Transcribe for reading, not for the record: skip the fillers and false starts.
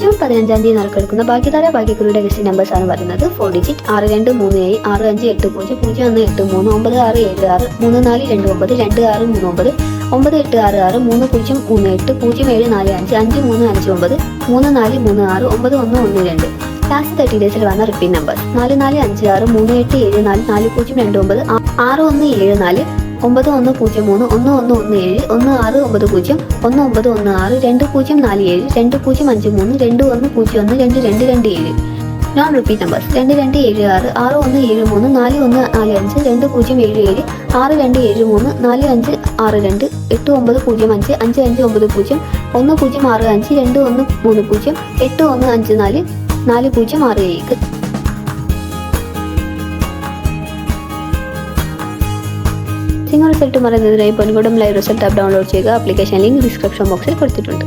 June 15-ാം തീയതി നറുക്കെടുക്കുന്ന Bhagyadhara ഭാഗ്യക്കുറിയുടെ list numbers ആണ് പറയുന്നത്. 4 ഡിജിറ്റ് 6237 6580 017676 3429 9639 903866 3045 5345 5436 9112. ലാസ്റ്റ് 30 ഡേയ്സിൽ വന്ന repeat numbers 4456 3874 4029 6174 9103 1117 1690 1990 2047 2053 2101 non repeat numbers 2276 6173 4145 2077 6273 4562 8905 5590 1065 2130 8154 4067. Single result പറയുന്നതിനായി Ponkudam live result app download ചെയ്യുക. ആപ്ലിക്കേഷൻ ലിങ്ക് ഡിസ്ക്രിപ്ഷൻ ബോക്സിൽ കൊടുത്തിട്ടുണ്ട്.